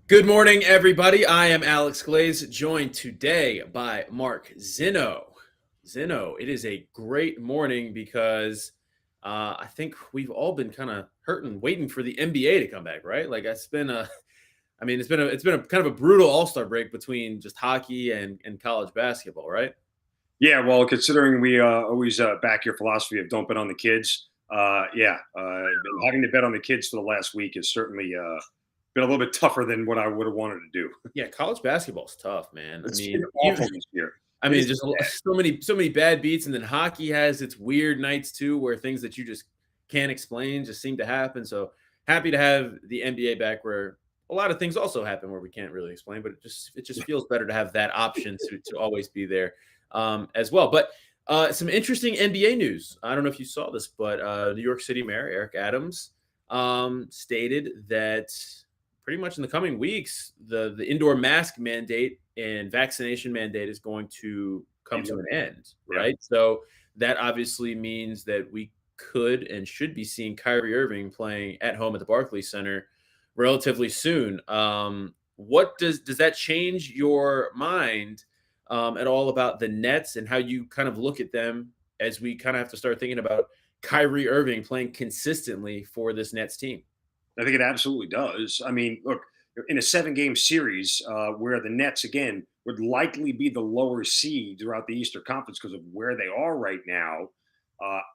Good morning, everybody. I am Alex Glaze, joined today by Mark Zinno. Zinno, it is a great morning because I think we've all been kind of hurting, waiting for the NBA to come back, right? Like it's been it's been a kind of a brutal All-Star break between just hockey and college basketball, right? Yeah, well, considering we always back your philosophy of don't bet on the kids, having to bet on the kids for the last week has certainly been a little bit tougher than what I would have wanted to do. Yeah, college basketball's tough, man. I It's been mean, awful this year. I It mean, is just so many bad beats, and then hockey has its weird nights too, where things that you just can't explain just seem to happen. So happy to have the NBA back, where a lot of things also happen where we can't really explain, but it just feels better to have that option to always be there as well. But some interesting NBA news. I don't know if you saw this, but New York City Mayor Eric Adams stated that pretty much in the coming weeks, the indoor mask mandate and vaccination mandate is going to come to an end, yeah. right? So that obviously means that we could and should be seeing Kyrie Irving playing at home at the Barclays Center relatively soon. What does that change your mind at all about the Nets and how you kind of look at them as we kind of have to start thinking about Kyrie Irving playing consistently for this Nets team? I think it absolutely does. I mean, look, in a 7-game series where the Nets, again, would likely be the lower seed throughout the Eastern Conference because of where they are right now,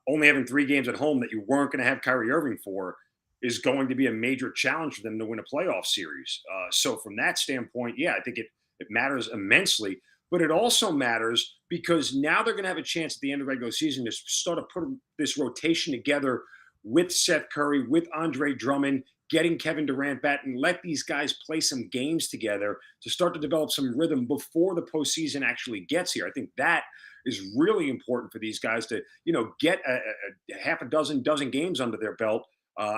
only having 3 games at home that you weren't going to have Kyrie Irving for is going to be a major challenge for them to win a playoff series. So, from that standpoint, yeah, I think it matters immensely. But it also matters because now they're going to have a chance at the end of the regular season to start to put this rotation together with Seth Curry, with Andre Drummond, getting Kevin Durant back, and let these guys play some games together to start to develop some rhythm before the postseason actually gets here. I think that is really important for these guys to, get a half a dozen games under their belt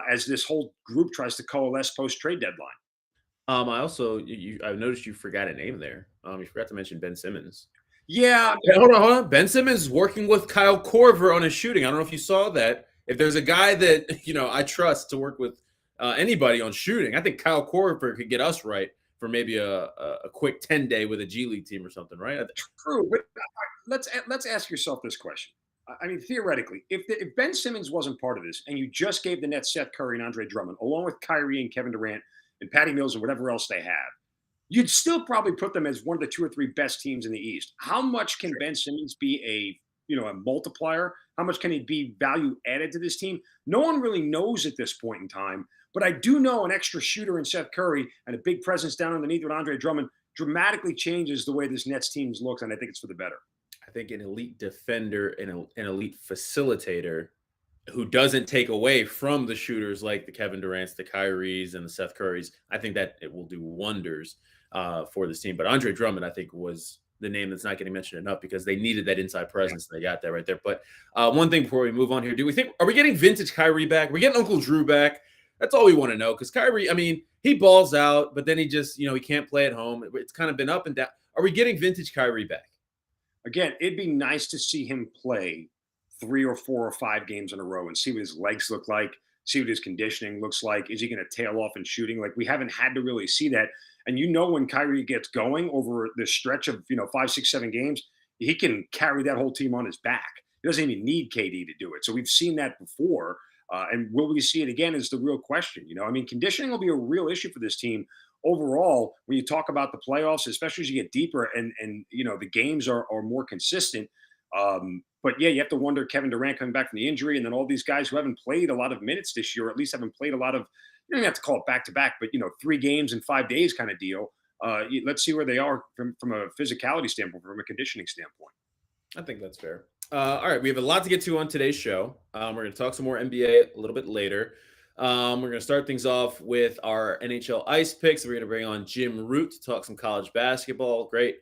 as this whole group tries to coalesce post trade deadline. I also I noticed you forgot a name there. You forgot to mention Ben Simmons. Yeah, Yeah, hold on. Ben Simmons is working with Kyle Korver on his shooting. I don't know if you saw that. If there's a guy that I trust to work with anybody on shooting, I think Kyle Korver could get us right for maybe a quick 10-day with a G League team or something, right? true. But let's ask yourself this question. I mean, theoretically, if Ben Simmons wasn't part of this, and you just gave the Nets Seth Curry and Andre Drummond, along with Kyrie and Kevin Durant and Patty Mills and whatever else they have, you'd still probably put them as one of the 2 or 3 best teams in the East. How much can Ben Simmons be a multiplier? How much can he be value added to this team? No one really knows at this point in time. But I do know an extra shooter in Seth Curry and a big presence down underneath with Andre Drummond dramatically changes the way this Nets team looks, and I think it's for the better. I think an elite defender and an elite facilitator who doesn't take away from the shooters like the Kevin Durant's, the Kyries, and the Seth Currys. I think that it will do wonders for this team. But Andre Drummond, I think, was the name that's not getting mentioned enough because they needed that inside presence. And they got that right there. But one thing before we move on here, are we getting vintage Kyrie back? Are we getting Uncle Drew back? That's all we want to know. Because Kyrie, I mean, he balls out, but then he just, he can't play at home. It's kind of been up and down. Are we getting vintage Kyrie back? Again, it'd be nice to see him play 3 or 4 or 5 games in a row and see what his legs look like, see what his conditioning looks like. Is he going to tail off in shooting? Like, we haven't had to really see that. And when Kyrie gets going over this stretch of 5, 6, 7 games, he can carry that whole team on his back. He doesn't even need KD to do it. So we've seen that before. And will we see it again is the real question. I mean, conditioning will be a real issue for this team overall when you talk about the playoffs, especially as you get deeper and the games are more consistent. But yeah, you have to wonder Kevin Durant coming back from the injury, and then all these guys who haven't played a lot of minutes this year, or at least haven't played a lot of. You don't have to call it back to back, but 3 games in 5 days kind of deal. Let's see where they are from a physicality standpoint, from a conditioning standpoint. I think that's fair. All right, we have a lot to get to on today's show. We're going to talk some more NBA a little bit later. We're going to start things off with our NHL Ice Picks. We're going to bring on Jim Root to talk some college basketball. Great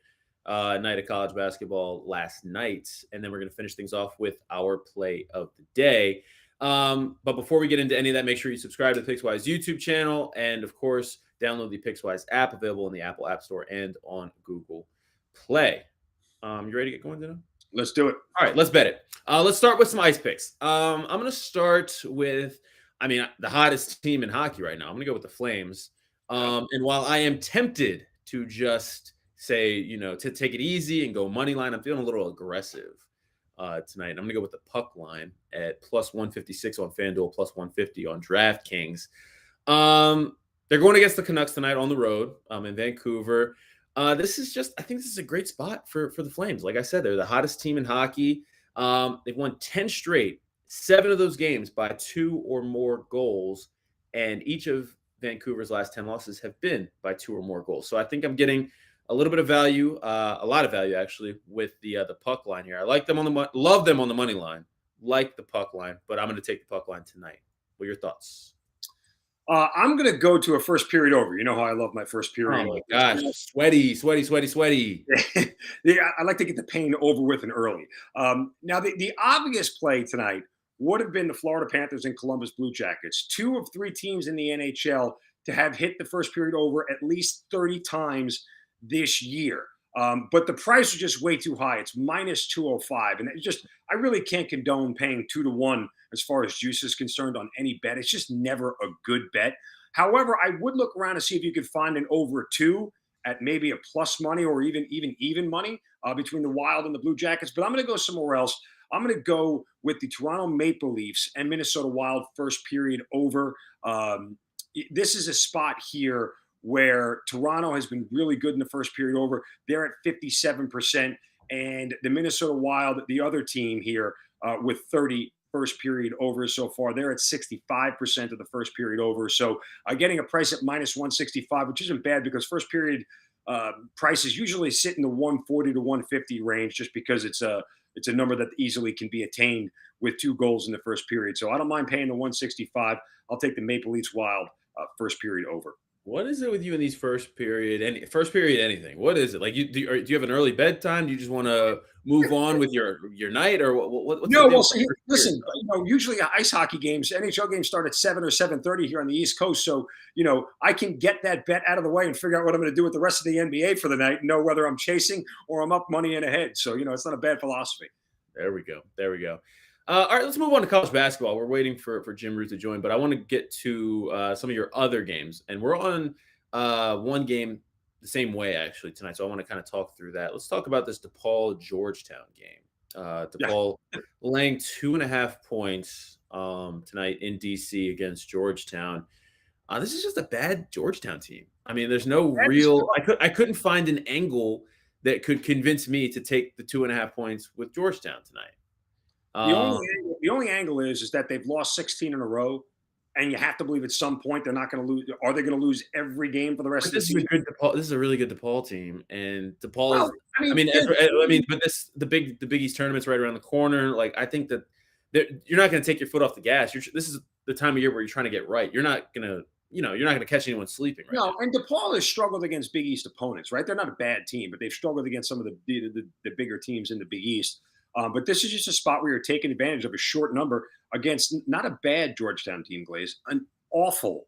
night of college basketball last night. And then we're going to finish things off with our play of the day. But before we get into any of that, make sure you subscribe to the Pickswise YouTube channel. And, of course, download the Pickswise app, available in the Apple App Store and on Google Play. You ready to get going, Dino? Let's do it. All right, let's bet it. Let's start with some Ice Picks. I'm going to start with, the hottest team in hockey right now. I'm going to go with the Flames. Yeah. And while I am tempted to just say, to take it easy and go money line, I'm feeling a little aggressive tonight. I'm going to go with the puck line at plus 156 on FanDuel, plus 150 on DraftKings. They're going against the Canucks tonight on the road in Vancouver. I think this is a great spot for the Flames. Like I said, they're the hottest team in hockey. They've won 10 straight, 7 of those games by 2 or more goals, and each of Vancouver's last 10 losses have been by 2 or more goals. So I think I'm getting a little bit of value, a lot of value actually, with the puck line here. I like them love them on the money line, like the puck line, but I'm going to take the puck line tonight. What are your thoughts? I'm going to go to a first period over. You know how I love my first period Oh my over. gosh, sweaty, sweaty, sweaty, sweaty. Yeah, I like to get the pain over with and early. Now, the obvious play tonight would have been the Florida Panthers and Columbus Blue Jackets, 2 of 3 teams in the NHL to have hit the first period over at least 30 times this year. But the price is just way too high. It's minus 205. And I really can't condone paying 2-1 as far as juice is concerned on any bet. It's just never a good bet. However, I would look around to see if you could find an over 2 at maybe a plus money or even money between the Wild and the Blue Jackets. But I'm going to go somewhere else. I'm going to go with the Toronto Maple Leafs and Minnesota Wild first period over. This is a spot here where Toronto has been really good in the first period over. They're at 57%. And the Minnesota Wild, the other team here, with 30 first period over so far, they're at 65% of the first period over. So getting a price at minus 165, which isn't bad because first period prices usually sit in the 140 to 150 range just because it's a number that easily can be attained with 2 goals in the first period. So I don't mind paying the 165. I'll take the Maple Leafs Wild first period over. What is it with you in these first period anything? What is it? Like do you have an early bedtime? Do you just want to move on with your night, or what's the No, deal well, with the see, first period listen, stuff? usually ice hockey games, NHL games start at 7 or 7:30 here on the East Coast. So, I can get that bet out of the way and figure out what I'm going to do with the rest of the NBA for the night and know whether I'm chasing or I'm up money in ahead. So, it's not a bad philosophy. There we go. There we go. All right, let's move on to college basketball. We're waiting for Jim Root to join, but I want to get to some of your other games, and we're on one game the same way actually tonight. So I want to kind of talk through that. Let's talk about this DePaul Georgetown game. Yeah. DePaul laying 2.5 points tonight in DC against Georgetown. This is just a bad Georgetown team. I mean, there's no real. I couldn't find an angle that could convince me to take the 2.5 points with Georgetown tonight. The only angle is that they've lost 16 in a row, and you have to believe at some point they're not going to lose. Are they going to lose every game for the rest of the This is a season? good DePaul. This is a really good DePaul team, and DePaul Well, is. I mean, but the Big East tournament's right around the corner. Like, I think that you're not going to take your foot off the gas. This is the time of year where you're trying to get right. You're not going to, you're not going to catch anyone sleeping right now. No, and DePaul has struggled against Big East opponents, right? They're not a bad team, but they've struggled against some of the bigger teams in the Big East. But this is just a spot where you're taking advantage of a short number against not a bad Georgetown team, Glaze, an awful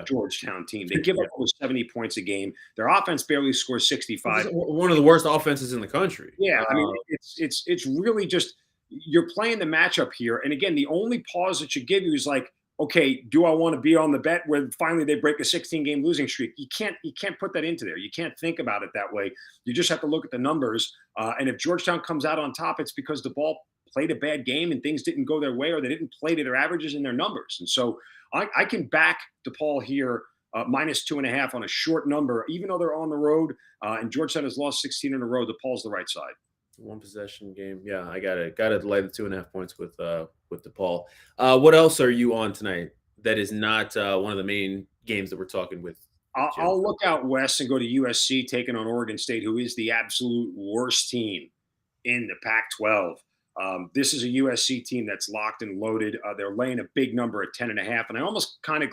Georgetown team. They give up over 70 points a game. Their offense barely scores 65. One of the worst offenses in the country. Yeah, I mean, it's really just you're playing the matchup here. And again, the only pause it should give you is like, okay, do I want to be on the bet where finally they break a 16-game losing streak? You can't put that into there. You can't think about it that way. You just have to look at the numbers. And if Georgetown comes out on top, it's because the ball played a bad game and things didn't go their way, or they didn't play to their averages and their numbers. And so I can back DePaul here minus 2.5 on a short number, even though they're on the road. And Georgetown has lost 16 in a row. DePaul's the right side. One possession game. Yeah, I got to lay the 2.5 points with DePaul. What else are you on tonight that is not one of the main games that we're talking with? I'll look out west and go to USC taking on Oregon State, who is the absolute worst team in the Pac-12. This is a USC team that's locked and loaded. They're laying a big number at 10.5, and I almost kind of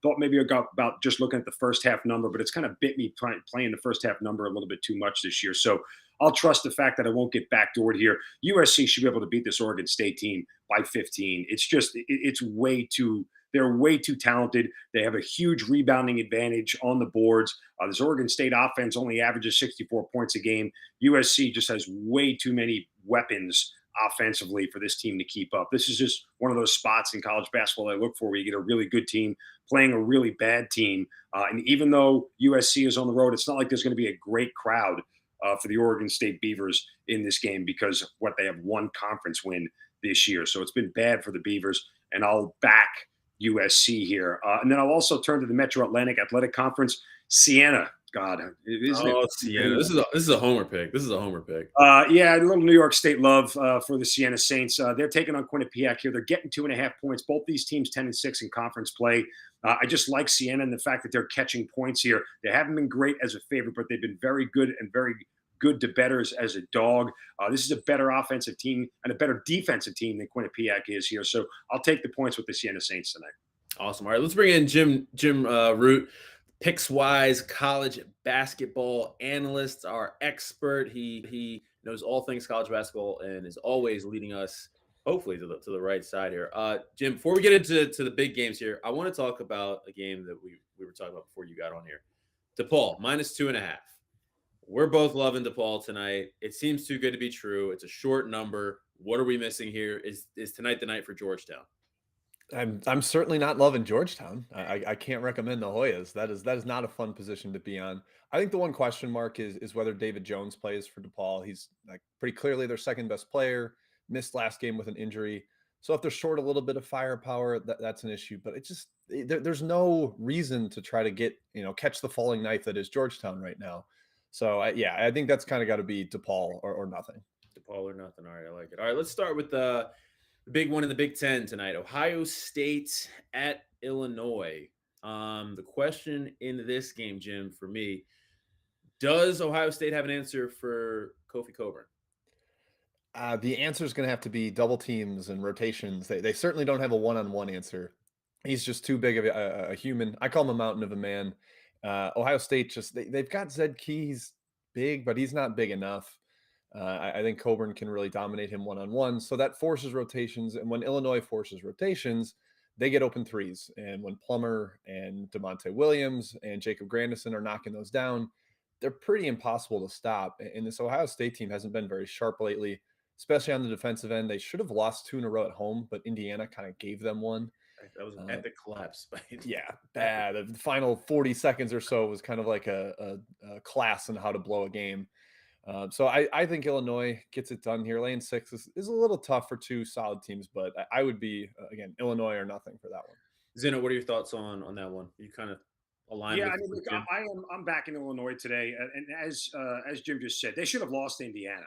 thought maybe I got about just looking at the first half number, but it's kind of bit me playing the first half number a little bit too much this year. So I'll trust the fact that I won't get backdoored here. USC should be able to beat this Oregon State team by 15. It's just it's way too. They're way too talented. They have a huge rebounding advantage on the boards. This Oregon State offense only averages 64 points a game. USC just has way too many weapons offensively for this team to keep up. This is just one of those spots in college basketball I look for where you get a really good team playing a really bad team. And even though USC is on the road, it's not like there's going to be a great crowd for the Oregon State Beavers in this game because of what they have one conference win this year. So it's been bad for the Beavers, and I'll back USC here. And then I'll also turn to the Metro Atlantic Athletic Conference. Siena, God, isn't it? Oh, Siena. This is a homer pick. This is a homer pick. Yeah, a little New York State love for the Siena Saints. They're taking on Quinnipiac here. They're getting 2.5 points. Both these teams 10-6 in conference play. I just like Siena and the fact that they're catching points here. They haven't been great as a favorite, but they've been very good and very good to betters as a dog. This is a better offensive team and a better defensive team than Quinnipiac is here. So I'll take the points with the Siena Saints tonight. Awesome. All right, let's bring in Jim Root, Pickswise college basketball analyst, our expert. He knows all things college basketball and is always leading us, hopefully, to the right side here. Jim, before we get into the big games here, I want to talk about a game that we were talking about before you got on here. DePaul -2.5. We're both loving DePaul tonight. It seems too good to be true. It's a short number. What are we missing here? Is tonight the night for Georgetown? I'm certainly not loving Georgetown. I can't recommend the Hoyas. That is not a fun position to be on. I think the one question mark is whether David Jones plays for DePaul. He's like pretty clearly their second best player. Missed last game with an injury. So if they're short a little bit of firepower, that's an issue. But there's no reason to try to get catch the falling knife that is Georgetown right now. So I think that's kind of got to be DePaul or nothing. DePaul or nothing. All right, I like it. All right, let's start with the big one in the Big Ten tonight. Ohio State at Illinois. The question in this game, Jim, for me, does Ohio State have an answer for Kofi Coburn? The answer is going to have to be double teams and rotations. They certainly don't have a one-on-one answer. He's just too big of a human. I call him a mountain of a man. Ohio State they've got Zed Key. He's big, but he's not big enough. I think Coburn can really dominate him one-on-one. So that forces rotations. And when Illinois forces rotations, they get open threes. And when Plummer and DeMonte Williams and Jacob Grandison are knocking those down, they're pretty impossible to stop. And this Ohio State team hasn't been very sharp lately, especially on the defensive end. They should have lost 2 in a row at home, but Indiana kind of gave them one. That was an epic collapse. Yeah, bad. The final 40 seconds or so was kind of like a class in how to blow a game. So I think Illinois gets it done here. Lane 6 is a little tough for 2 solid teams, but I would be, again, Illinois or nothing for that one. Zeno, what are your thoughts on that one? You kind of align with I mean, look, I'm back in Illinois today, and as Jim just said, they should have lost to Indiana.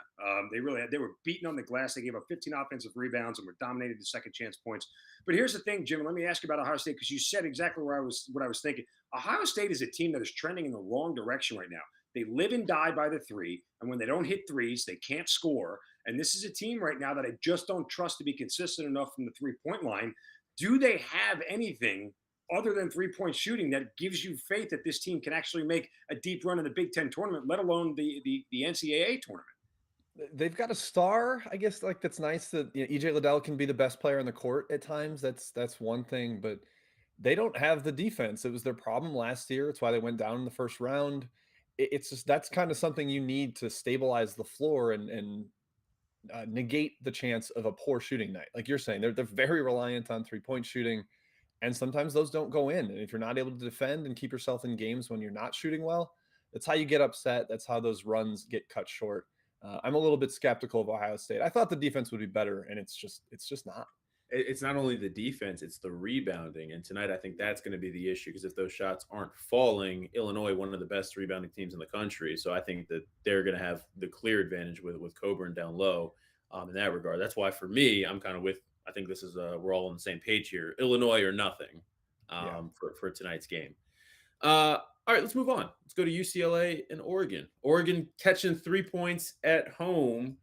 They were beaten on the glass. They gave up 15 offensive rebounds and were dominated the second chance points. But here's the thing, Jim. Let me ask you about Ohio State because you said exactly what I was thinking. Ohio State is a team that is trending in the wrong direction right now. They live and die by the three, and when they don't hit threes, they can't score. And this is a team right now that I just don't trust to be consistent enough from the 3-point line. Do they have anything other than 3-point shooting that gives you faith that this team can actually make a deep run in the Big Ten tournament, let alone the NCAA tournament? They've got a star, I guess. Like that's nice that EJ Liddell can be the best player on the court at times. That's one thing, but they don't have the defense. It was their problem last year. It's why they went down in the first round. It's just that's kind of something you need to stabilize the floor and negate the chance of a poor shooting night. Like you're saying, they're very reliant on 3-point shooting. And sometimes those don't go in. And if you're not able to defend and keep yourself in games when you're not shooting well, that's how you get upset. That's how those runs get cut short. I'm a little bit skeptical of Ohio State. I thought the defense would be better, and it's just not. It's not only the defense, it's the rebounding. And tonight, I think that's going to be the issue because if those shots aren't falling, Illinois, one of the best rebounding teams in the country. So I think that they're going to have the clear advantage with Coburn down low in that regard. That's why for me, I'm kind of with, I think this is we're all on the same page here. Illinois or nothing for tonight's game. All right, let's move on. Let's go to UCLA and Oregon. Oregon catching 3 points at home.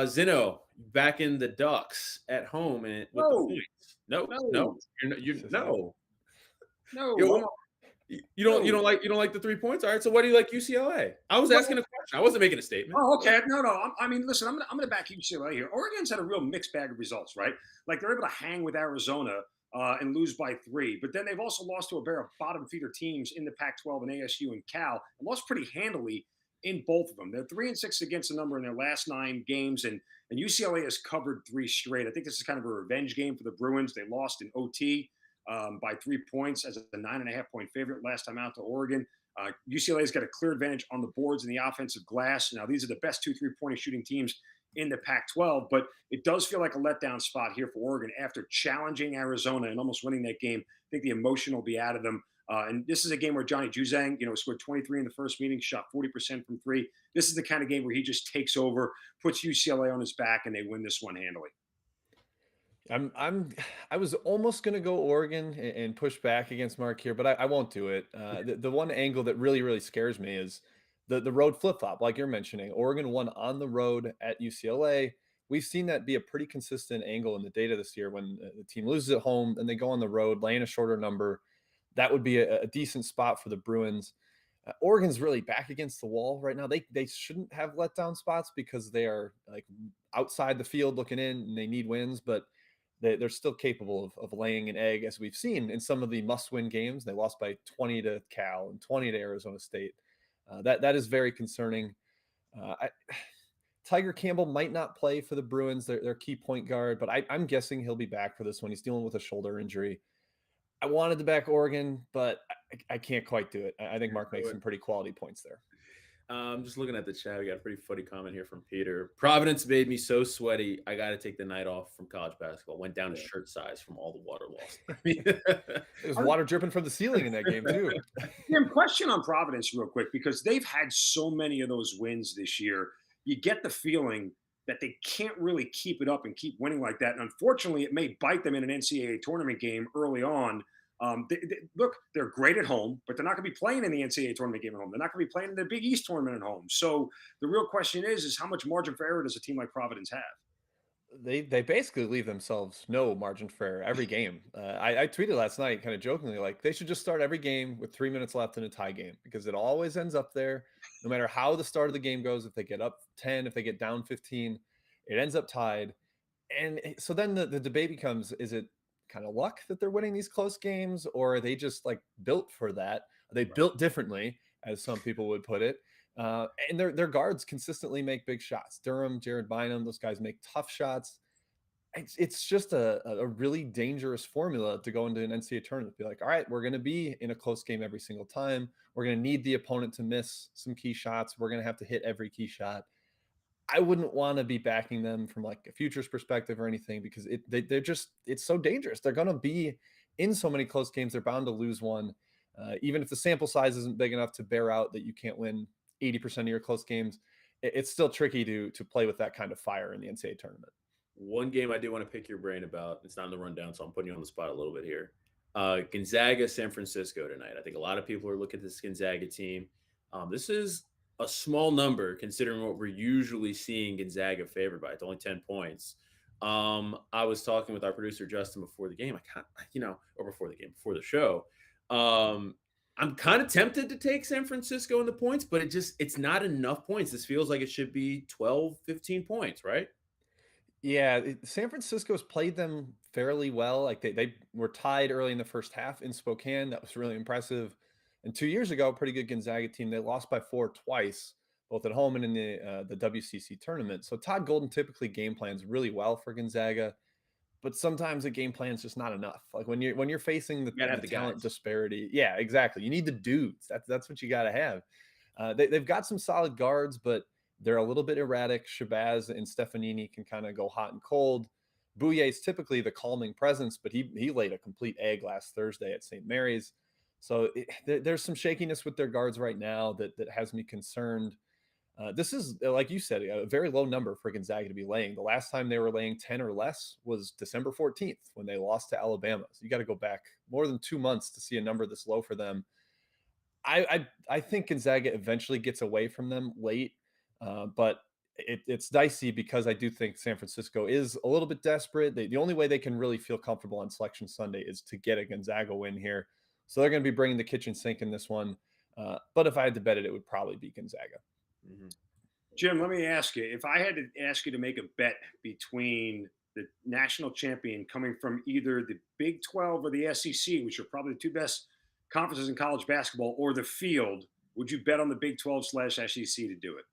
Zeno back in the Ducks at home and with the points. No. You don't like the 3 points. All right. So why do you like UCLA? I was asking a question. I wasn't making a statement. Oh, okay. No. I mean, listen, I'm going to back UCLA here. Oregon's had a real mixed bag of results, right? Like they're able to hang with Arizona and lose by 3, but then they've also lost to a pair of bottom feeder teams in the Pac-12 and ASU and Cal, and lost pretty handily in both of them. They're 3-6 against the number in their last 9 games, and UCLA has covered 3 straight. I think this is kind of a revenge game for the Bruins. They lost in OT by 3 points as a 9.5 point favorite last time out to Oregon. UCLA's got a clear advantage on the boards and the offensive glass. Now, these are the best 2 3-point shooting teams in the Pac 12, but it does feel like a letdown spot here for Oregon after challenging Arizona and almost winning that game. I think the emotion will be out of them. And this is a game where Johnny Juzang, scored 23 in the first meeting, shot 40% from three. This is the kind of game where he just takes over, puts UCLA on his back, and they win this one handily. I was almost going to go Oregon and push back against Mark here, but I won't do it. The one angle that really scares me is the road flip flop, like you're mentioning. Oregon won on the road at UCLA. We've seen that be a pretty consistent angle in the data this year. When the team loses at home and they go on the road, laying a shorter number, that would be a decent spot for the Bruins. Oregon's really back against the wall right now. They shouldn't have letdown spots because they are like outside the field looking in and they need wins, but they're still capable of laying an egg, as we've seen in some of the must-win games. They lost by 20 to Cal and 20 to Arizona State. That is very concerning. Tiger Campbell might not play for the Bruins, their key point guard, but I'm guessing he'll be back for this one. He's dealing with a shoulder injury. I wanted to back Oregon, but I can't quite do it. I think Mark makes some pretty quality points there. I'm just looking at the chat. We got a pretty funny comment here from Peter. Providence made me so sweaty. I got to take the night off from college basketball. Went down to shirt size from all the water loss. There's water dripping from the ceiling in that game too. Jim, question on Providence real quick, because they've had so many of those wins this year. You get the feeling that they can't really keep it up and keep winning like that. And unfortunately, it may bite them in an NCAA tournament game early on. Look, they're great at home, but they're not going to be playing in the NCAA tournament game at home. They're not going to be playing in the Big East tournament at home. So the real question is how much margin for error does a team like Providence have? They basically leave themselves no margin for error every game. I tweeted last night kind of jokingly, like they should just start every game with 3 minutes left in a tie game because it always ends up there. No matter how the start of the game goes, if they get up 10, if they get down 15, it ends up tied. And so then the debate becomes, is it kind of luck that they're winning these close games, or are they just like built for that? Are they built differently, as some people would put it? And their guards consistently make big shots. Durham, Jared Bynum, those guys make tough shots. It's just a really dangerous formula to go into an NCAA tournament. Be like, all right, we're going to be in a close game every single time. We're going to need the opponent to miss some key shots. We're going to have to hit every key shot. I wouldn't want to be backing them from like a futures perspective or anything because it's so dangerous. They're going to be in so many close games. They're bound to lose one. Even if the sample size isn't big enough to bear out that you can't win 80% of your close games, it's still tricky to play with that kind of fire in the NCAA tournament. One game I do want to pick your brain about. It's not in the rundown, so I'm putting you on the spot a little bit here. Gonzaga, San Francisco tonight. I think a lot of people are looking at this Gonzaga team. This is a small number considering what we're usually seeing Gonzaga favored by. It's only 10 points. I was talking with our producer Justin before the game. Before the show. I'm kind of tempted to take San Francisco in the points, but it's not enough points. This feels like it should be 12, 15 points, right? Yeah, San Francisco's played them fairly well. Like they were tied early in the first half in Spokane. That was really impressive. And 2 years ago, pretty good Gonzaga team. They lost by 4 twice, both at home and in the WCC tournament. So Todd Golden typically game plans really well for Gonzaga, but sometimes a game plan is just not enough. Like when you're facing the talent disparity. Yeah, exactly. You need the dudes. That's what you got to have. They've got some solid guards, but they're a little bit erratic. Shabazz and Stefanini can kind of go hot and cold. Bouye is typically the calming presence, but he laid a complete egg last Thursday at St. Mary's. So there's some shakiness with their guards right now that has me concerned. This is, like you said, a very low number for Gonzaga to be laying. The last time they were laying 10 or less was December 14th when they lost to Alabama. So you got to go back more than 2 months to see a number this low for them. I think Gonzaga eventually gets away from them late, but it's dicey because I do think San Francisco is a little bit desperate. The only way they can really feel comfortable on Selection Sunday is to get a Gonzaga win here. So they're going to be bringing the kitchen sink in this one. But if I had to bet it, it would probably be Gonzaga. Mm-hmm. Jim, let me ask you, if I had to ask you to make a bet between the national champion coming from either the Big 12 or the SEC, which are probably the two best conferences in college basketball, or the field, would you bet on the Big 12/SEC to do it?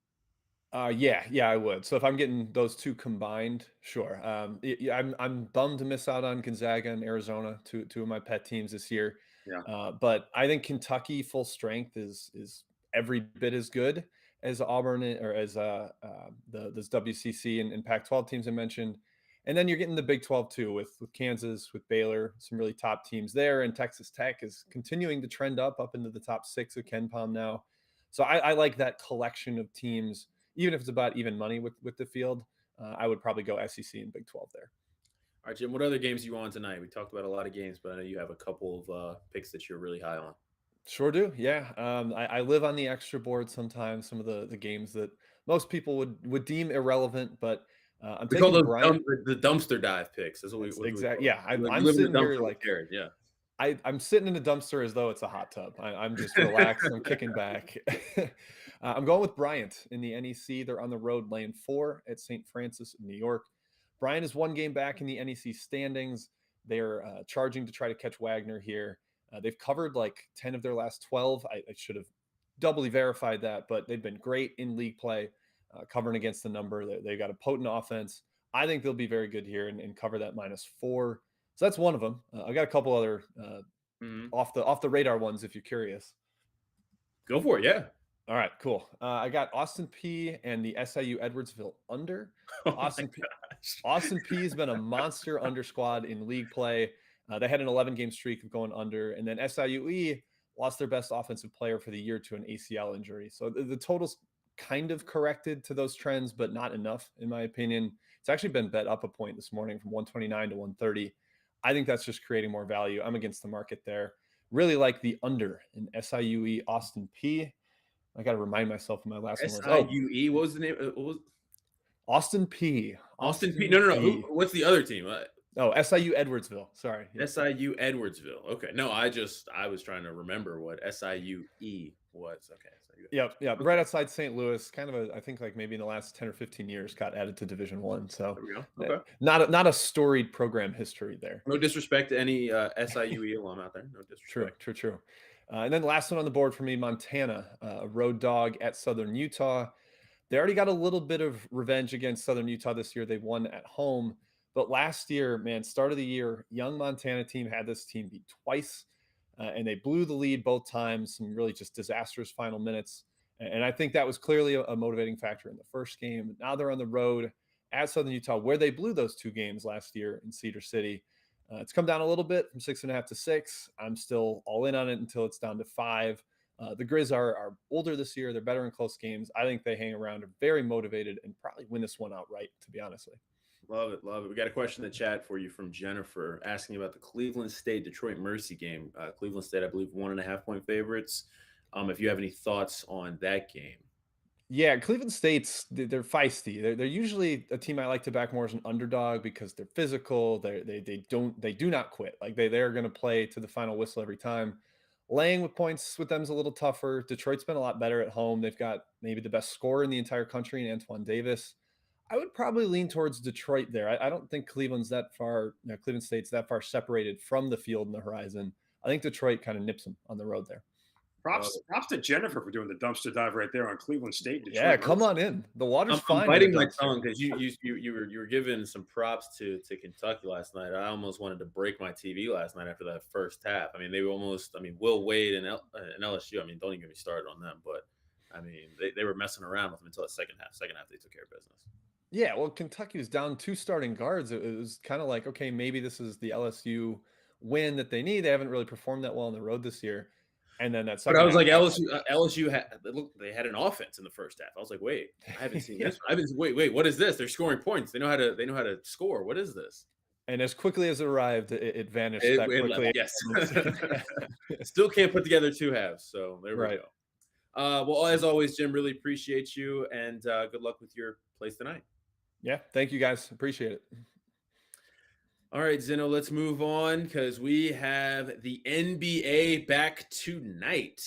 Yeah, I would. So if I'm getting those two combined, sure. Yeah, I'm bummed to miss out on Gonzaga and Arizona, two of my pet teams this year. Yeah. But I think Kentucky full strength is every bit as good as Auburn or as those WCC and Pac-12 teams I mentioned. And then you're getting the Big 12 too with Kansas, with Baylor, some really top teams there, and Texas Tech is continuing to trend up into the top 6 of Ken Palm now. So I like that collection of teams even if it's about even money with the field. I would probably go SEC and Big 12 there. All right, Jim, what other games you on tonight? We talked about a lot of games, but I know you have a couple of picks that you're really high on. Sure do. Yeah. I live on the extra board sometimes, some of the games that most people would deem irrelevant, but I'm We call taking those Bryant. the dumpster dive picks. That's what That's we call exactly. them. Yeah. You I'm live in sitting the here dumpster with like Jared. Yeah. I'm sitting in a dumpster as though it's a hot tub. I'm just relaxed. I'm kicking back. I'm going with Bryant in the NEC. They're on the road laying 4 at St. Francis in New York. Bryant is 1 game back in the NEC standings. They're charging to try to catch Wagner here. They've covered like 10 of their last 12. I should have doubly verified that, but they've been great in league play, covering against the number. They've got a potent offense. I think they'll be very good here and cover that -4. So that's one of them. I got a couple other Mhm. off the radar ones if you're curious. Go for it. Yeah. All right, cool. I got Austin P and the SIU Edwardsville under. Oh my Austin P, gosh. Austin P has been a monster under squad in league play. They had an 11-game streak of going under, and then SIUE lost their best offensive player for the year to an ACL injury. So the totals kind of corrected to those trends, but not enough, in my opinion. It's actually been bet up a point this morning from 129 to 130. I think that's just creating more value. I'm against the market there. Really like the under in SIUE Austin P. I got to remind myself of my last one. SIUE. What was the name? What was Austin P. Austin P? No. P. What's the other team? SIU Edwardsville. Sorry. Yeah. SIU Edwardsville. Okay. No, I was trying to remember what SIUE was. Okay. Yep. Okay. Right outside St. Louis. Kind of I think like maybe in the last 10 or 15 years got added to Division One. So there we go. Okay. Not a storied program history there. No disrespect to any SIUE alum out there. No disrespect. True. And then last one on the board for me, Montana, a road dog at Southern Utah. They already got a little bit of revenge against Southern Utah this year. They won at home. But last year, man, start of the year, young Montana team had this team beat twice, and they blew the lead both times. Some really just disastrous final minutes. And I think that was clearly a motivating factor in the first game. Now they're on the road at Southern Utah, where they blew those 2 games last year in Cedar City. It's come down a little bit from 6.5 to 6. I'm still all in on it until it's down to 5. The Grizz are older this year. They're better in close games. I think they hang around, are very motivated, and probably win this one outright, to be honest. Love it. We got a question in the chat for you from Jennifer asking about the Cleveland State Detroit Mercy game. Cleveland State, I believe, 1.5 point favorites. If you have any thoughts on that game. Yeah, Cleveland State's they're feisty. They're usually a team I like to back more as an underdog because they're physical. They do not quit. Like they're going to play to the final whistle every time. Laying with points with them is a little tougher. Detroit's been a lot better at home. They've got maybe the best scorer in the entire country in Antoine Davis. I would probably lean towards Detroit there. I don't think Cleveland State's that far separated from the field and the horizon. I think Detroit kind of nips them on the road there. Props to Jennifer for doing the dumpster dive right there on Cleveland State. Detroit. Yeah, come on in. The water's fine. I'm biting my tongue because you were giving some props to Kentucky last night. I almost wanted to break my TV last night after that first half. I mean, they were almost. I mean, Will Wade and LSU. I mean, don't even get me started on them. But I mean, they were messing around with them until the second half. Second half, they took care of business. Yeah, well, Kentucky was down 2 starting guards. It was kind of like, okay, maybe this is the LSU win that they need. They haven't really performed that well on the road this year. And then that's. But I was like, LSU had an offense in the first half. I was like, wait, I haven't seen this. Wait, what is this? They're scoring points. They know how to score. What is this? And as quickly as it arrived, it vanished that quickly. Yes. Still can't put together 2 halves. So there we go. Well, as always, Jim, really appreciate you, and good luck with your plays tonight. Yeah, thank you guys. Appreciate it. All right, Zeno, let's move on because we have the NBA back tonight.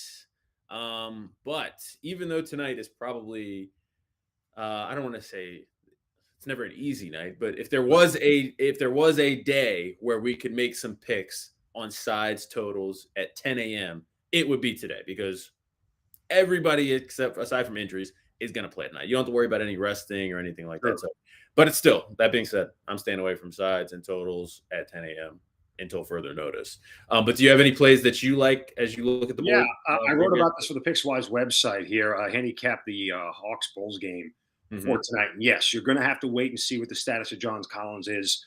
But even though tonight is probably, I don't want to say it's never an easy night, but if there was a day where we could make some picks on sides totals at 10 a.m., it would be today because everybody except aside from injuries is going to play tonight. You don't have to worry about any resting or anything like Sure. that. So, but it's still, that being said, I'm staying away from sides and totals at 10 a.m. until further notice. But do you have any plays that you like as you look at the Yeah, board? I wrote about this for the Pickswise website here. Handicap the Hawks Bulls game for tonight. And yes, you're going to have to wait and see what the status of John Collins is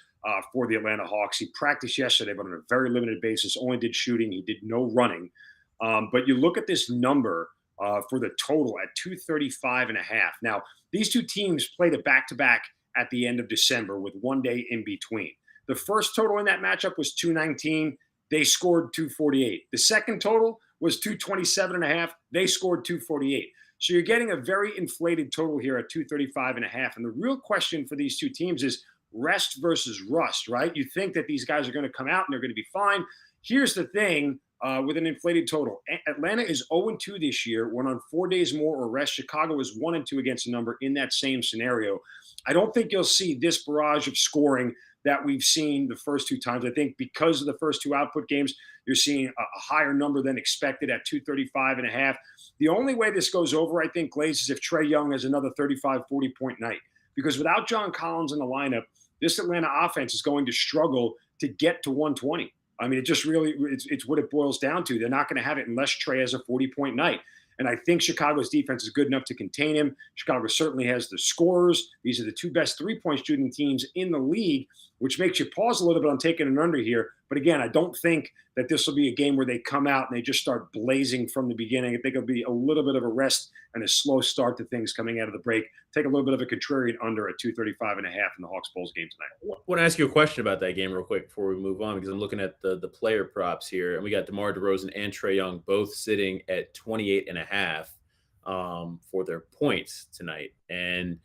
for the Atlanta Hawks. He practiced yesterday, but on a very limited basis. Only did shooting. He did no running. But you look at this number for the total at 235.5. Now, these two teams played a back-to-back at the end of December with 1 day in between. The first total in that matchup was 219. They scored 248. The second total was 227.5. They scored 248. So you're getting a very inflated total here at 235.5. And the real question for these two teams is rest versus rust, right? You think that these guys are going to come out and they're going to be fine. Here's the thing with an inflated total. Atlanta is 0-2 this year when on 4 days more or rest. Chicago is 1-2 against a number in that same scenario. I don't think you'll see this barrage of scoring that we've seen the first two times. I think because of the first two output games, you're seeing a higher number than expected at 235.5. The only way this goes over, I think, Glaze, is if Trae Young has another 35, 40-point night. Because without John Collins in the lineup, this Atlanta offense is going to struggle to get to 120. I mean, it just really, it's what it boils down to. They're not going to have it unless Trae has a 40-point night. And I think Chicago's defense is good enough to contain him. Chicago certainly has the scorers. These are the two best three-point shooting teams in the league, which makes you pause a little bit on taking an under here. But again, I don't think that this will be a game where they come out and they just start blazing from the beginning. I think it'll be a little bit of a rest and a slow start to things coming out of the break. Take a little bit of a contrarian under at 235.5 in the Hawks Bulls game tonight. I want to ask you a question about that game real quick before we move on, because I'm looking at the player props here, and we got DeMar DeRozan and Trae Young both sitting at 28.5 for their points tonight. And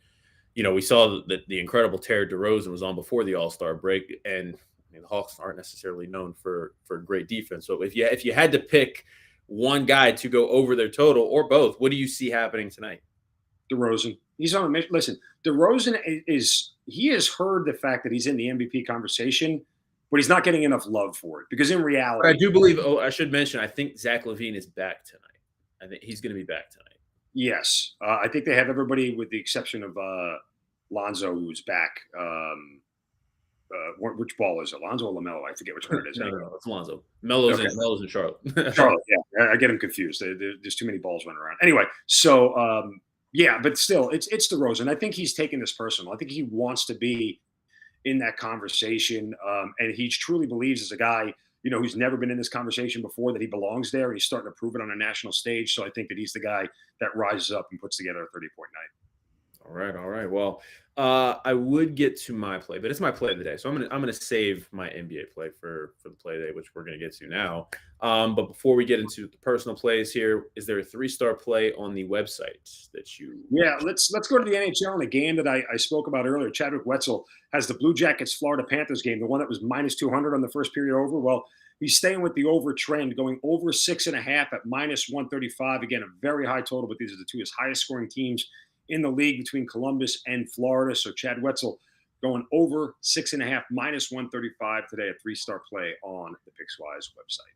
you know, we saw that the incredible tear DeRozan was on before the All-Star break, and I mean, the Hawks aren't necessarily known for great defense. So if you had to pick one guy to go over their total or both, what do you see happening tonight? DeRozan. He's on a mission. Listen, DeRozan he has heard the fact that he's in the MVP conversation, but he's not getting enough love for it because in reality, But I do believe. Oh, I should mention. I think Zach LaVine is back tonight. I think he's going to be back tonight. yes, I think they have everybody with the exception of Lonzo, who's back. Which ball is it? Lonzo or LaMelo? I forget which one it is. No, it's Lonzo. Melo's Okay. in Charlotte. Charlotte, yeah, I get him confused. There's too many balls running around. Anyway, so yeah, but still, it's DeRozan. I think he's taking this personal. I think he wants to be in that conversation, and he truly believes as a guy, you know, who's never been in this conversation before, that he belongs there, and he's starting to prove it on a national stage. So I think that he's the guy that rises up and puts together a 30-point night. All right. Well, I would get to my play, but it's my play of the day, so I'm gonna save my NBA play for the play of the day, which we're gonna get to now. But before we get into the personal plays here, is there a 3-star play on the website that you? Yeah, let's go to the NHL and a game that I spoke about earlier. Chadwick Wetzel has the Blue Jackets Florida Panthers game, the one that was minus 200 on the first period over. Well, he's staying with the over trend, going over 6.5 at minus 135. Again, a very high total, but these are the two highest scoring teams in the league between Columbus and Florida. So Chad Wetzel going over 6.5 minus 135 today, a 3-star play on the Pickswise website.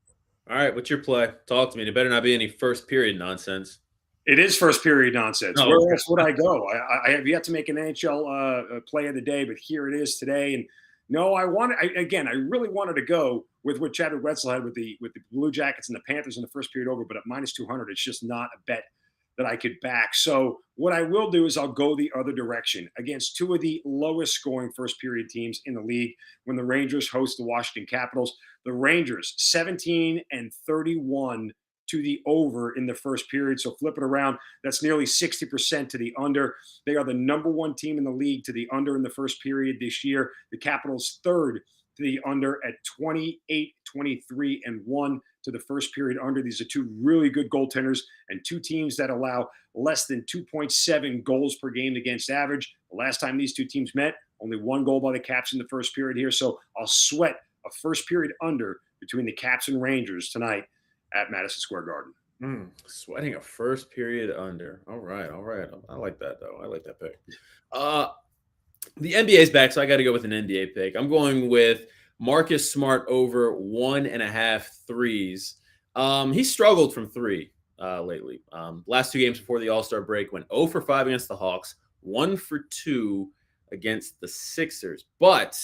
All right, what's your play? Talk to me. There better not be any first period nonsense. It is first period nonsense. Oh, Where okay. else would I go? I have yet to make an NHL play of the day, but here it is today. And no, I really wanted to go with what Chadwick Wetzel had with the Blue Jackets and the Panthers in the first period over, but at minus 200, it's just not a bet that I could back. So what I will do is I'll go the other direction against two of the lowest scoring first period teams in the league when the Rangers host the Washington Capitals. The Rangers 17-31 to the over in the first period. So flip it around. That's nearly 60% to the under. They are the number one team in the league to the under in the first period this year. The Capitals third to the under at 28-23-1 to the first period under. These are two really good goaltenders and two teams that allow less than 2.7 goals per game against average. The last time these two teams met, only one goal by the Caps in the first period here. So I'll sweat a first period under between the Caps and Rangers tonight at Madison Square Garden. Sweating a first period under. All right. I like that, though. I like that pick. The NBA's back, so I got to go with an NBA pick. I'm going with Marcus Smart over 1.5 threes. He struggled from three lately. Last 2 games before the All-Star break went 0 for 5 against the Hawks, 1 for 2 against the Sixers. But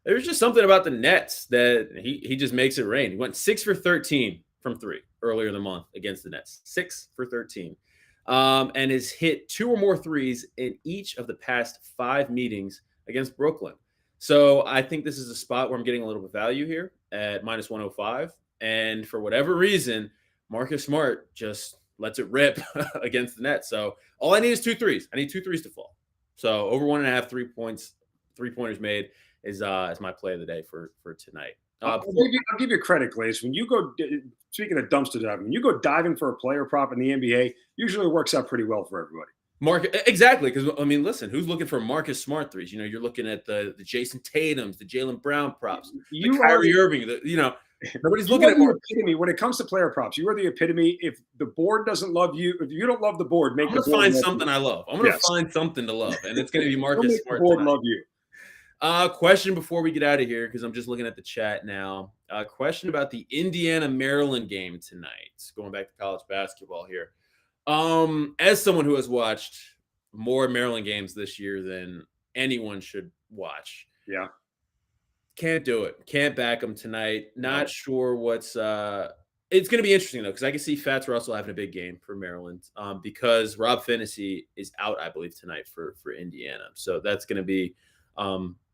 there's just something about the Nets that he just makes it rain. He went 6 for 13 from 3 earlier in the month against the Nets. 6 for 13. And has hit 2 or more threes in each of the past 5 meetings against Brooklyn. So I think this is a spot where I'm getting a little bit of value here at minus 105. And for whatever reason, Marcus Smart just lets it rip against the Nets. So all I need is 2 threes. I need 2 threes to fall. So over 1.5 3-pointers made is my play of the day for tonight. I'll give you credit, Glaze. When you go, speaking of dumpster diving, when you go diving for a player prop in the NBA, usually works out pretty well for everybody. Exactly, because I mean, listen, who's looking for Marcus Smart threes? You know, you're looking at the Jason Tatum's, the Jaylen Brown props, the Kyrie Irving. Nobody's looking at Marcus. Epitome when it comes to player props. You are the epitome. If the board doesn't love you, if you don't love the board, I'm going to find something I love. I'm going to find something to love, and it's going to be Marcus Smart. The board love you. Question before we get out of here, because I'm just looking at the chat now. Question about the Indiana-Maryland game tonight. Going back to college basketball here. As someone who has watched more Maryland games this year than anyone should watch. Yeah. Can't do it. Can't back them tonight. Not sure what's it's going to be interesting though, because I can see Fats Russell having a big game for Maryland because Rob Finney is out, I believe, tonight for Indiana. So that's going to be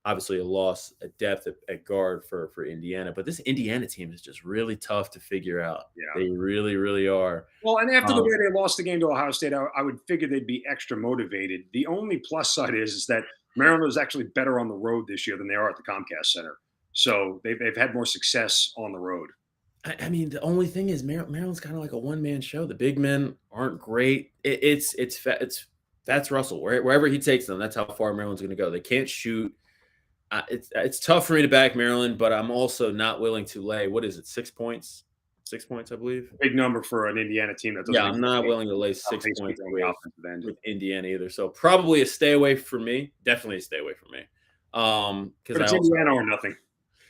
obviously a loss at depth at guard for Indiana. But this Indiana team is just really tough to figure out. Yeah. They really, really are. Well, and after the way they lost the game to Ohio State, I would figure they'd be extra motivated. The only plus side is that Maryland is actually better on the road this year than they are at the Comcast Center. So they've had more success on the road. I mean, the only thing is Maryland's kind of like a one-man show. The big men aren't great. It's Fats Russell. Wherever he takes them, that's how far Maryland's going to go. They can't shoot. It's tough for me to back Maryland, but I'm also not willing to lay. What is it? 6 points? 6 points, I believe. Big number for an Indiana team. That doesn't. Yeah, I'm not willing to lay 6 points with Indiana either. So probably a stay away from me. Definitely a stay away from me. Because Indiana or nothing.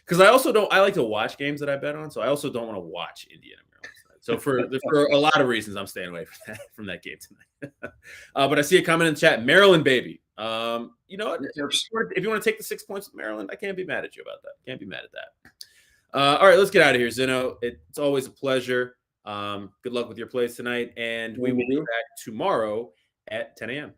Because I like to watch games that I bet on, so I also don't want to watch Indiana Maryland tonight. So for a lot of reasons, I'm staying away from that game tonight. But I see a comment in the chat, Maryland baby. You know what? If you want to take the 6 points with Maryland, I can't be mad at you about that. Can't be mad at that. All right, let's get out of here, Zeno. It's always a pleasure. Good luck with your plays tonight, and we will be back tomorrow at 10 a.m.